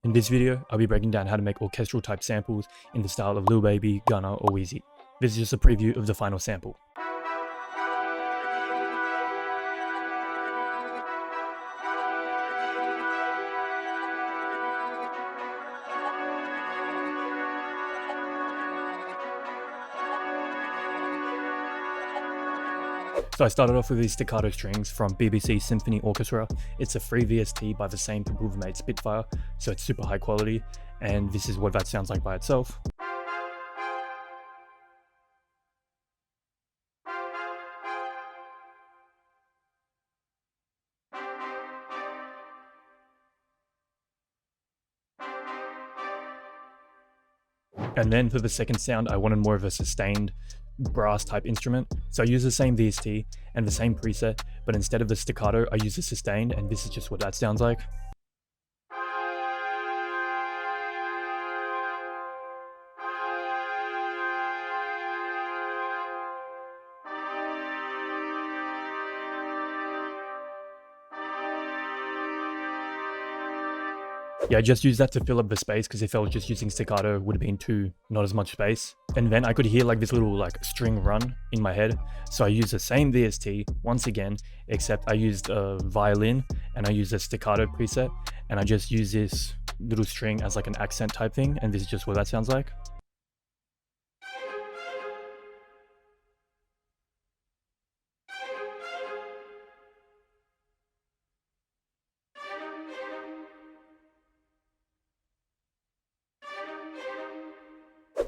In this video, I'll be breaking down how to make orchestral type samples in the style of Lil Baby, Gunna, or Wheezy. This is just a preview of the final sample. So I started off with these staccato strings from BBC Symphony Orchestra. It's a free VST by the same people who've made Spitfire, so it's super high quality, and this is what that sounds like by itself. And then for the second sound, I wanted more of a sustained brass type instrument. So I use the same VST and the same preset, but instead of the staccato, I use the sustained, and this is just what that sounds like. Yeah, I just used that to fill up the space, because if I was just using staccato, it would have been not as much space. And then I could hear like this little string run in my head. So I used the same VST once again, except I used a violin and I used a staccato preset, and I just use this little string as like an accent type thing, and this is just what that sounds like.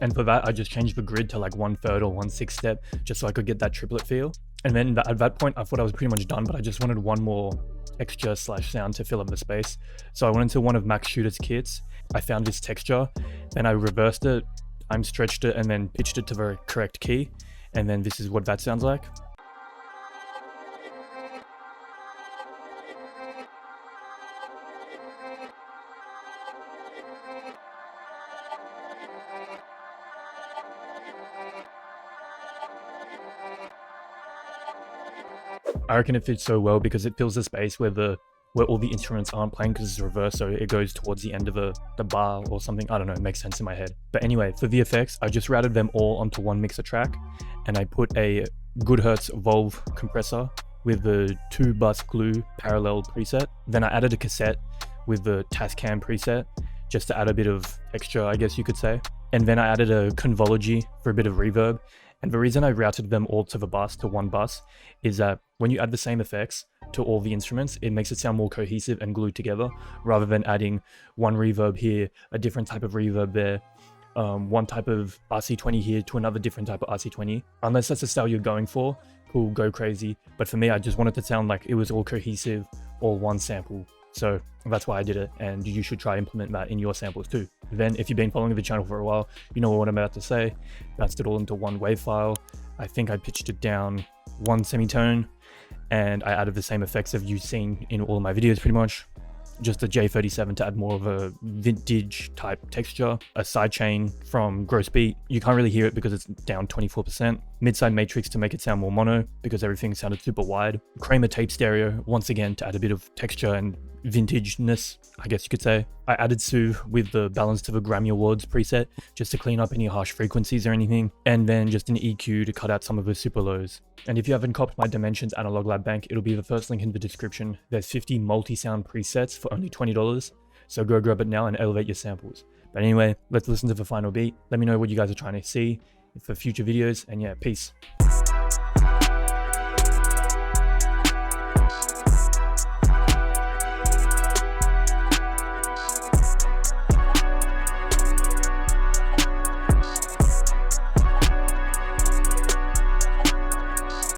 And for that, I just changed the grid to like 1/3 or 1/6 step, just so I could get that triplet feel. And then at that point, I thought I was pretty much done, but I just wanted one more texture / sound to fill up the space. So I went into one of Max Shooter's kits. I found this texture, then I reversed it, time stretched it, and then pitched it to the correct key. And then this is what that sounds like. I reckon it fits so well because it fills the space where all the instruments aren't playing, because it's reversed, so it goes towards the end of the bar or something. I don't know, it makes sense in my head. But anyway, for the effects, I just routed them all onto one mixer track, and I put a Goodhertz Volve compressor with the 2-bus glue parallel preset. Then I added a cassette with the Tascam preset, just to add a bit of texture, I guess you could say. And then I added a convology for a bit of reverb. And the reason I routed them all to the bus, to one bus, is that when you add the same effects to all the instruments, it makes it sound more cohesive and glued together, rather than adding one reverb here, a different type of reverb there, one type of RC20 here to another different type of RC20. Unless that's the style you're going for, cool, go crazy. But for me, I just wanted to sound like it was all cohesive, all one sample. So that's why I did it, and you should try implement that in your samples too. Then if you've been following the channel for a while, you know what I'm about to say. Bounced it all into one wave file. I think I pitched it down one semitone, and I added the same effects that you've seen in all of my videos pretty much. Just a J37 to add more of a vintage type texture, a sidechain from Gross Beat. You can't really hear it because it's down 24%. Midside matrix to make it sound more mono, because everything sounded super wide. Kramer tape stereo, once again, to add a bit of texture and vintageness, I guess you could say. I added Sue with the balance to the Grammy Awards preset, just to clean up any harsh frequencies or anything. And then just an EQ to cut out some of the super lows. And if you haven't copped my Dimensions Analog Lab Bank, it'll be the first link in the description. There's 50 multi-sound presets for only $20. So go grab it now and elevate your samples. But anyway, let's listen to the final beat. Let me know what you guys are trying to see for future videos, and yeah, peace.